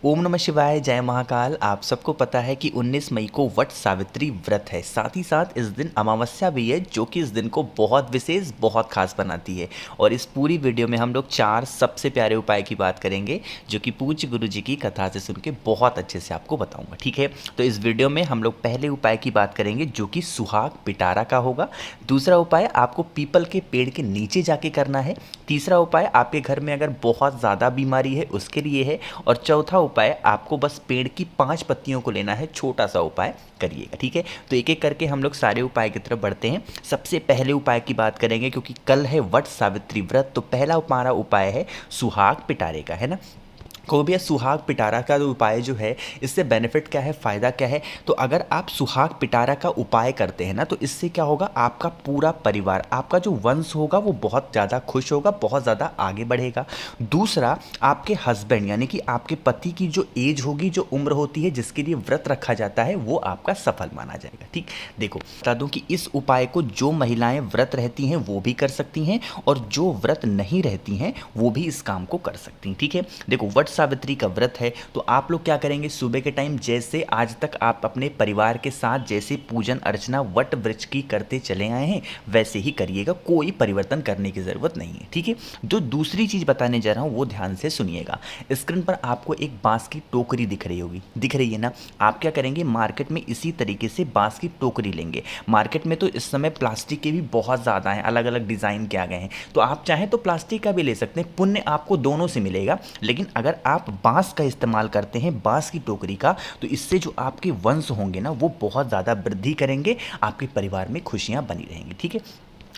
ओम नमः शिवाय, जय महाकाल। आप सबको पता है कि 19 मई को वट सावित्री व्रत है। साथ ही साथ इस दिन अमावस्या भी है, जो कि इस दिन को बहुत विशेष, बहुत खास बनाती है। और इस पूरी वीडियो में हम लोग 4 सबसे प्यारे उपाय की बात करेंगे, जो कि पूज्य गुरु जी की कथा से सुन के बहुत अच्छे से आपको बताऊंगा। ठीक है, तो इस वीडियो में हम लोग पहले उपाय की बात करेंगे, जो कि सुहाग पिटारा का होगा। दूसरा उपाय आपको पीपल के पेड़ के नीचे जाके करना है। तीसरा उपाय आपके घर में अगर बहुत ज़्यादा बीमारी है उसके लिए है। और चौथा उपाय आपको बस पेड़ की 5 पत्तियों को लेना है, छोटा सा उपाय करिएगा। ठीक है, तो एक एक करके हम लोग सारे उपाय की तरफ बढ़ते हैं। सबसे पहले उपाय की बात करेंगे, क्योंकि कल है वट सावित्री व्रत, तो पहला हमारा उपाय है सुहाग पिटारे का, है ना। को भैया सुहाग पिटारा का जो उपाय जो है, इससे बेनिफिट क्या है, फ़ायदा क्या है। तो अगर आप सुहाग पिटारा का उपाय करते हैं ना, तो इससे क्या होगा, आपका पूरा परिवार, आपका जो वंश होगा वो बहुत ज़्यादा खुश होगा, बहुत ज़्यादा आगे बढ़ेगा। दूसरा, आपके हस्बैंड यानी कि आपके पति की जो एज होगी, जो उम्र होती है जिसके लिए व्रत रखा जाता है, वो आपका सफल माना जाएगा। ठीक, देखो बता दूं कि इस उपाय को जो महिलाएं व्रत रहती हैं वो भी कर सकती हैं, और जो व्रत नहीं रहती हैं वो भी इस काम को कर सकती हैं। ठीक है, देखो वट सावित्री का व्रत है, तो आप लोग क्या करेंगे, सुबह के टाइम जैसे आज तक आप अपने परिवार के साथ जैसे पूजन अर्चना वट वृक्ष की करते चले आए हैं वैसे ही करिएगा, कोई परिवर्तन करने की ज़रूरत नहीं है। ठीक है, जो दूसरी चीज़ बताने जा रहा हूँ वो ध्यान से सुनिएगा। स्क्रीन पर आपको एक बांस की टोकरी दिख रही होगी, दिख रही है ना। आप क्या करेंगे, मार्केट में इसी तरीके से बांस की टोकरी लेंगे। मार्केट में तो इस समय प्लास्टिक के भी बहुत ज़्यादा हैं, अलग अलग डिज़ाइन के आ गए हैं, तो आप चाहें तो प्लास्टिक का भी ले सकते हैं, पुण्य आपको दोनों से मिलेगा। लेकिन अगर आप बांस का इस्तेमाल करते हैं, बांस की टोकरी का, तो इससे जो आपके वंश होंगे ना वो बहुत ज़्यादा वृद्धि करेंगे, आपके परिवार में खुशियाँ बनी रहेंगी। ठीक है,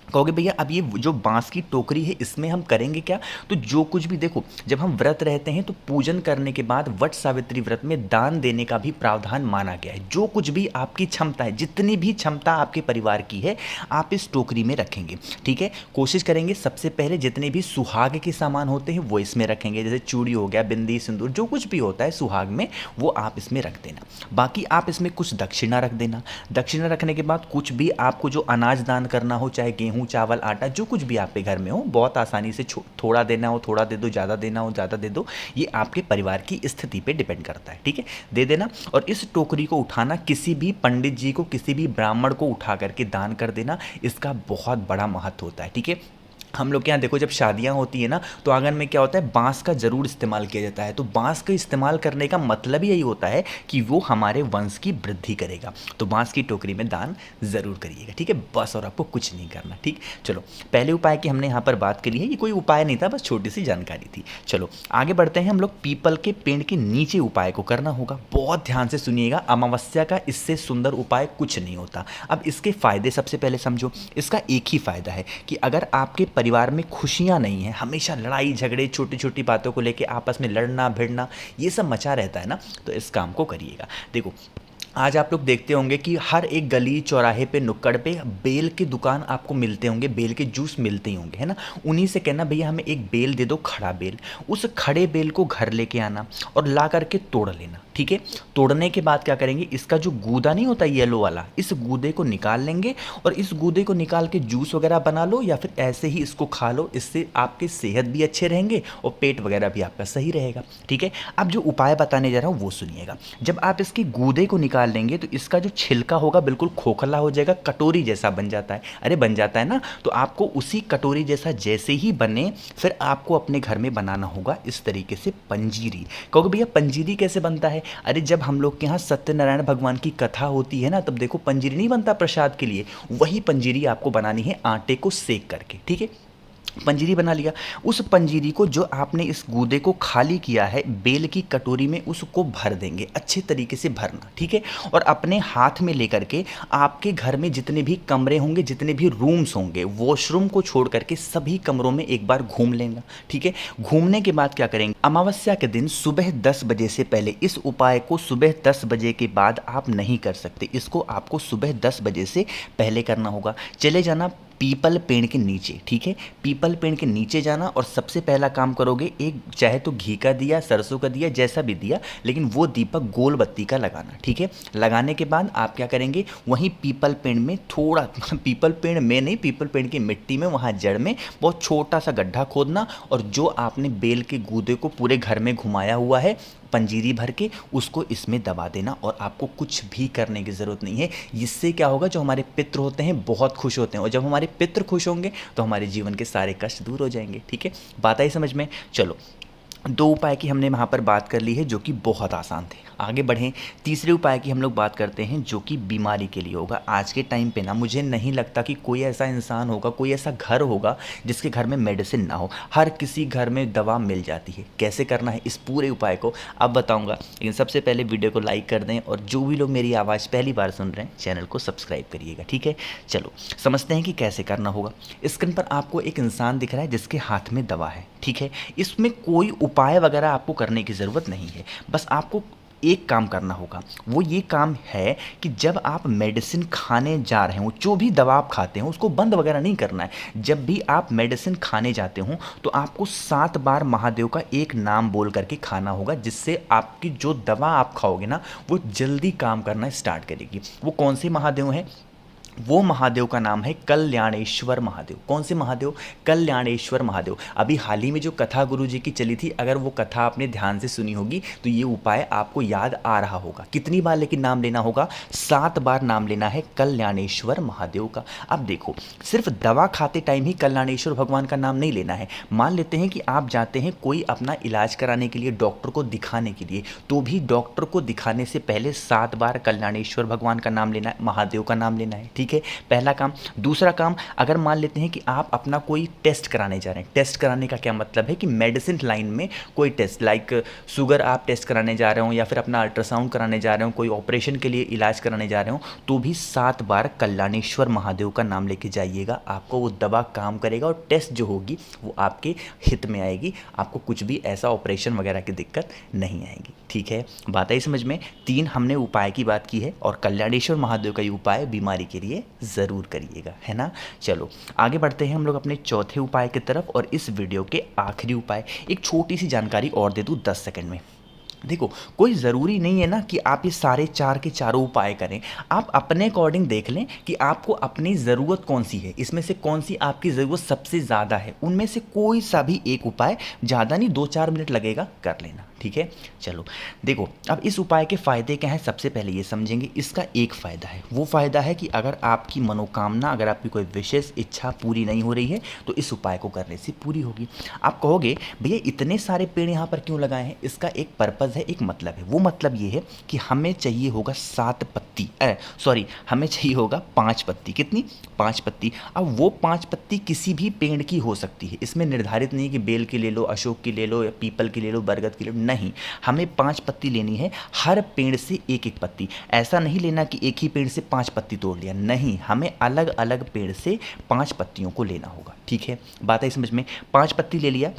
कहोगे भैया अब ये जो बांस की टोकरी है इसमें हम करेंगे क्या। तो जो कुछ भी, देखो जब हम व्रत रहते हैं तो पूजन करने के बाद वट सावित्री व्रत में दान देने का भी प्रावधान माना गया है। जो कुछ भी आपकी क्षमता है, जितनी भी क्षमता आपके परिवार की है, आप इस टोकरी में रखेंगे। ठीक है, कोशिश करेंगे सबसे पहले जितने भी सुहाग के सामान होते हैं वो इसमें रखेंगे, जैसे चूड़ी हो गया, बिंदी, सिंदूर, जो कुछ भी होता है सुहाग में वो आप इसमें रख देना। बाकी आप इसमें कुछ दक्षिणा रख देना। दक्षिणा रखने के बाद कुछ भी आपको जो अनाज दान करना हो, चाहे गेहूँ, चावल, आटा, जो कुछ भी आपके घर में हो, बहुत आसानी से थोड़ा देना हो थोड़ा दे दो, ज़्यादा देना हो ज़्यादा दे दो, ये आपके परिवार की स्थिति पे डिपेंड करता है। ठीक है, दे देना। और इस टोकरी को उठाना, किसी भी पंडित जी को, किसी भी ब्राह्मण को उठा करके दान कर देना, इसका बहुत बड़ा महत्व होता है। ठीक है, हम लोग के यहाँ देखो जब शादियाँ होती है ना, तो आंगन में क्या होता है, बांस का ज़रूर इस्तेमाल किया जाता है। तो बांस का इस्तेमाल करने का मतलब ही यही होता है कि वो हमारे वंश की वृद्धि करेगा। तो बांस की टोकरी में दान ज़रूर करिएगा। ठीक है, बस, और आपको कुछ नहीं करना। ठीक, चलो पहले उपाय की हमने यहाँ पर बात करी है, ये कोई उपाय नहीं था, बस छोटी सी जानकारी थी। चलो आगे बढ़ते हैं। हम लोग पीपल के पेड़ के नीचे उपाय को करना होगा। बहुत ध्यान से सुनिएगा, अमावस्या का इससे सुंदर उपाय कुछ नहीं होता। अब इसके फ़ायदे सबसे पहले समझो। इसका एक ही फ़ायदा है कि अगर आपके परिवार में खुशियां नहीं है, हमेशा लड़ाई झगड़े, छोटी छोटी बातों को लेके आपस में लड़ना भिड़ना, ये सब मचा रहता है ना, तो इस काम को करिएगा। देखो आज आप लोग देखते होंगे कि हर एक गली चौराहे पे, नुक्कड़ पे बेल के दुकान आपको मिलते होंगे, बेल के जूस मिलते ही होंगे, है ना। उन्हीं से कहना भैया हमें एक बेल दे दो, खड़ा बेल। उस खड़े बेल को घर लेके आना और ला करके तोड़ लेना। ठीक है, तोड़ने के बाद क्या करेंगे, इसका जो गूदा नहीं होता येलो वाला, इस गूदे को निकाल लेंगे, और इस गूदे को निकाल के जूस वगैरह बना लो, या फिर ऐसे ही इसको खा लो। इससे आपके सेहत भी अच्छे रहेंगे और पेट वगैरह भी आपका सही रहेगा। ठीक है, अब जो उपाय बताने जा रहा हूँ वो सुनिएगा। जब आप इसके गूदे को निकाल लेंगे तो इसका जो छिलका होगा बिल्कुल खोखला हो जाएगा, कटोरी जैसा बन जाता है। अरे बन जाता है ना, तो आपको उसी कटोरी जैसा जैसे ही बने, फिर आपको अपने घर में बनाना होगा इस तरीके से पंजीरी। कहोगे भैया पंजीरी कैसे बनता है। अरे जब हम लोग के यहाँ सत्यनारायण भगवान की कथा होती है ना, तब देखो पंजीरी नहीं बनता प्रसाद के लिए, वही पंजीरी आपको बनानी है आटे को सेक करके। ठीक है, पंजीरी बना लिया। उस पंजीरी को, जो आपने इस गूदे को खाली किया है, बेल की कटोरी में उसको भर देंगे, अच्छे तरीके से भरना। ठीक है, और अपने हाथ में लेकर के आपके घर में जितने भी कमरे होंगे, जितने भी रूम्स होंगे, वॉशरूम को छोड़ करके सभी कमरों में एक बार घूम लेना। ठीक है, घूमने के बाद क्या करेंगे, अमावस्या के दिन सुबह 10 बजे से पहले, इस उपाय को सुबह 10 बजे के बाद आप नहीं कर सकते, इसको आपको सुबह 10 बजे से पहले करना होगा। चले जाना पीपल पेड़ के नीचे। ठीक है, पीपल पेड़ के नीचे जाना और सबसे पहला काम करोगे, एक चाहे तो घी का दिया, सरसों का दिया, जैसा भी दिया, लेकिन वो दीपक गोल बत्ती का लगाना। ठीक है, लगाने के बाद आप क्या करेंगे, वहीं पीपल पेड़ में थोड़ा पीपल पेड़ में नहीं, पीपल पेड़ की मिट्टी में, वहाँ जड़ में बहुत छोटा सा गड्ढा खोदना, और जो आपने बेल के गूदे को पूरे घर में घुमाया हुआ है पंजीरी भर के उसको इसमें दबा देना और आपको कुछ भी करने की ज़रूरत नहीं है। इससे क्या होगा, जो हमारे पितृ होते हैं बहुत खुश होते हैं और जब हमारे पितृ खुश होंगे तो हमारे जीवन के सारे कष्ट दूर हो जाएंगे। ठीक है, बात आई समझ में। चलो, 2 उपाय की हमने वहाँ पर बात कर ली है जो कि बहुत आसान थे। आगे बढ़ें, तीसरे उपाय की हम लोग बात करते हैं जो कि बीमारी के लिए होगा। आज के टाइम पे ना मुझे नहीं लगता कि कोई ऐसा इंसान होगा, कोई ऐसा घर होगा जिसके घर में मेडिसिन ना हो। हर किसी घर में दवा मिल जाती है। कैसे करना है इस पूरे उपाय को अब बताऊंगा, लेकिन सबसे पहले वीडियो को लाइक कर दें और जो भी लोग मेरी आवाज़ पहली बार सुन रहे हैं चैनल को सब्सक्राइब करिएगा। ठीक है, चलो समझते हैं कि कैसे करना होगा। स्क्रीन पर आपको एक इंसान दिख रहा है जिसके हाथ में दवा है। ठीक है, इसमें कोई उपाय वगैरह आपको करने की ज़रूरत नहीं है। बस आपको एक काम करना होगा, वो ये काम है कि जब आप मेडिसिन खाने जा रहे हो, जो भी दवा आप खाते हो उसको बंद वगैरह नहीं करना है। जब भी आप मेडिसिन खाने जाते हो तो आपको 7 बार महादेव का एक नाम बोल करके खाना होगा, जिससे आपकी जो दवा आप खाओगे ना वो जल्दी काम करना स्टार्ट करेगी। वो कौन से महादेव हैं? वो महादेव का नाम है कल्याणेश्वर महादेव। कौन से महादेव? कल्याणेश्वर महादेव। अभी हाल ही में जो कथा गुरुजी की चली थी, अगर वो कथा आपने ध्यान से सुनी होगी तो ये उपाय आपको याद आ रहा होगा। कितनी बार लेकिन नाम लेना होगा? 7 बार नाम लेना है कल्याणेश्वर महादेव का। अब देखो, सिर्फ दवा खाते टाइम ही कल्याणेश्वर भगवान का नाम नहीं लेना है। मान लेते हैं कि आप जाते हैं कोई अपना इलाज कराने के लिए, डॉक्टर को दिखाने के लिए, तो भी डॉक्टर को दिखाने से पहले 7 बार कल्याणेश्वर भगवान का नाम लेना है, महादेव का नाम लेना है। ठीक है, पहला काम। दूसरा काम, अगर मान लेते हैं कि आप अपना कोई टेस्ट कराने जा रहे हैं। टेस्ट कराने का क्या मतलब है कि मेडिसिन लाइन में कोई टेस्ट, लाइक शुगर आप टेस्ट कराने जा रहे हो या फिर अपना अल्ट्रासाउंड कराने जा रहे हो, कोई ऑपरेशन के लिए इलाज कराने जा रहे हो, तो भी 7 बार कल्याणेश्वर महादेव का नाम लेके जाइएगा। आपको वो दवा काम करेगा और टेस्ट जो होगी वो आपके हित में आएगी। आपको कुछ भी ऐसा ऑपरेशन वगैरह की दिक्कत नहीं आएगी। ठीक है, बात आई समझ में। 3 हमने उपाय की बात की है और कल्याणेश्वर महादेव का ये उपाय बीमारी के लिए ज़रूर करिएगा, है ना। चलो आगे बढ़ते हैं हम लोग अपने चौथे उपाय की तरफ, और इस वीडियो के आखिरी उपाय। एक छोटी सी जानकारी और दे दूँ 10 सेकंड में। देखो, कोई ज़रूरी नहीं है ना कि आप ये सारे 4 के चारों उपाय करें। आप अपने अकॉर्डिंग देख लें कि आपको अपनी ज़रूरत कौन सी है, इसमें से कौन सी आपकी ज़रूरत सबसे ज़्यादा है। उनमें से कोई सा भी एक उपाय, ज़्यादा नहीं 2-4 मिनट लगेगा, कर लेना। ठीक है, चलो देखो, अब इस उपाय के फ़ायदे क्या हैं सबसे पहले ये समझेंगे। इसका एक फ़ायदा है, वो फ़ायदा है कि अगर आपकी मनोकामना, अगर आपकी कोई विशेष इच्छा पूरी नहीं हो रही है तो इस उपाय को करने से पूरी होगी। आप कहोगे भैया इतने सारे पेड़ यहाँ पर क्यों लगाए हैं? इसका एक पर्पज़ है, एक मतलब है। वो मतलब ये है कि हमें चाहिए होगा 7 पत्ती, हमें चाहिए होगा 5 पत्ती। कितनी? 5 पत्ती। अब वो 5 पत्ती किसी भी पेड़ की हो सकती है, इसमें निर्धारित नहीं कि बेल की ले लो, अशोक की ले लो, या पीपल की ले लो, बरगद की ले लो, नहीं। हमें 5 पत्ती लेनी है, हर पेड़ से एक एक पत्ती। ऐसा नहीं लेना कि एक ही पेड़ से 5 पत्ती तोड़ लिया, नहीं, हमें अलग अलग पेड़ से 5 पत्तियों को लेना होगा। ठीक है, बात है समझ में। 5 पत्ती ले लिया,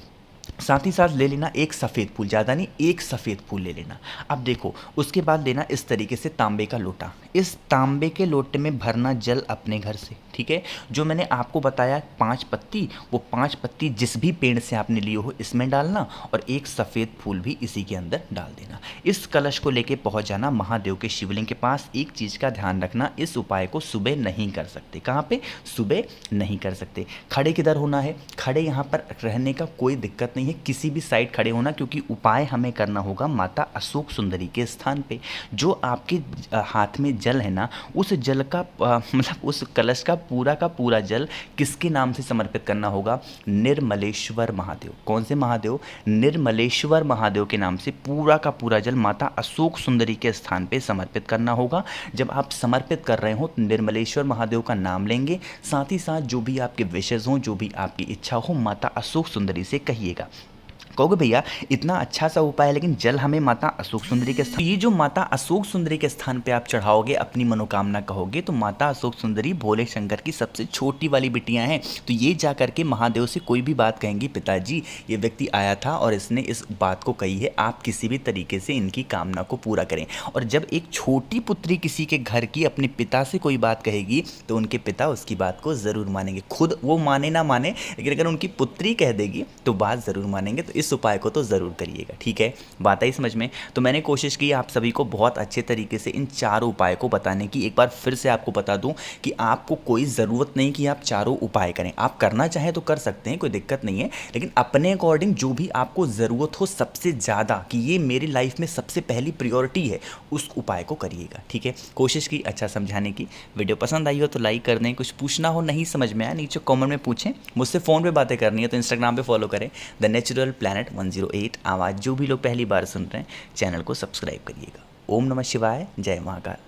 साथ ही साथ ले लेना एक सफ़ेद फूल, ज़्यादा नहीं, एक सफ़ेद फूल ले लेना। अब देखो, उसके बाद लेना इस तरीके से तांबे का लोटा। इस तांबे के लोटे में भरना जल अपने घर से। ठीक है, जो मैंने आपको बताया 5 पत्ती, वो 5 पत्ती जिस भी पेड़ से आपने लिए हो इसमें डालना, और एक सफ़ेद फूल भी इसी के अंदर डाल देना। इस कलश को लेके पहुंच जाना महादेव के शिवलिंग के पास। एक चीज़ का ध्यान रखना, इस उपाय को सुबह नहीं कर सकते। कहाँ पे? सुबह नहीं कर सकते। खड़े किधर होना है? खड़े यहाँ पर रहने का कोई दिक्कत नहीं है, किसी भी साइड खड़े होना, क्योंकि उपाय हमें करना होगा माता अशोक सुंदरी के स्थान पे। जो आपके हाथ में जल है ना, उस जल का मतलब उस कलश का पूरा जल किसके नाम से समर्पित करना होगा? निर्मलेश्वर महादेव। कौन से महादेव? निर्मलेश्वर महादेव के नाम से पूरा का पूरा जल माता अशोक सुंदरी के स्थान पे समर्पित करना होगा। जब आप समर्पित कर रहे हो तो निर्मलेश्वर महादेव का नाम लेंगे, साथ ही साथ जो भी आपके विशेष हों, जो भी आपकी इच्छा हो, माता अशोक सुंदरी से कहिएगा। कहोगे भैया इतना अच्छा सा उपाय है, लेकिन जल हमें माता अशोक सुंदरी के स्थान, ये जो माता अशोक सुंदरी के स्थान पे आप चढ़ाओगे, अपनी मनोकामना कहोगे, तो माता अशोक सुंदरी भोले शंकर की सबसे छोटी वाली बिटियां हैं। तो ये जा करके महादेव से कोई भी बात कहेंगी, पिताजी ये व्यक्ति आया था और इसने इस बात को कही है, आप किसी भी तरीके से इनकी कामना को पूरा करें। और जब एक छोटी पुत्री किसी के घर की अपने पिता से कोई बात कहेगी तो उनके पिता उसकी बात को ज़रूर मानेंगे। खुद वो माने ना माने, लेकिन अगर उनकी पुत्री कह देगी तो बात ज़रूर मानेंगे। तो इस इस उपाय को तो ज़रूर करिएगा। ठीक है, बात आई समझ में? तो मैंने कोशिश की आप सभी को बहुत अच्छे तरीके से इन चारों उपाय को बताने की। एक बार फिर से आपको बता दूं कि आपको कोई ज़रूरत नहीं कि आप चारों उपाय करें। आप करना चाहें तो कर सकते हैं, कोई दिक्कत नहीं है, लेकिन अपने अकॉर्डिंग जो भी आपको ज़रूरत हो सबसे ज़्यादा कि ये मेरी लाइफ में सबसे पहली प्रियोरिटी है, उस उपाय को करिएगा। ठीक है, कोशिश की अच्छा समझाने की। वीडियो पसंद आई हो तो लाइक कर दें। कुछ पूछना हो, नहीं समझ में आया, नीचे कमेंट में पूछें। मुझसे फ़ोन पे बातें करनी है तो इंस्टाग्राम पे फॉलो करें द नेचुरल प्लैनेट 108 आवाज़। जो भी लोग पहली बार सुन रहे हैं चैनल को सब्सक्राइब करिएगा। ओम नमः शिवाय, जय महाकाल।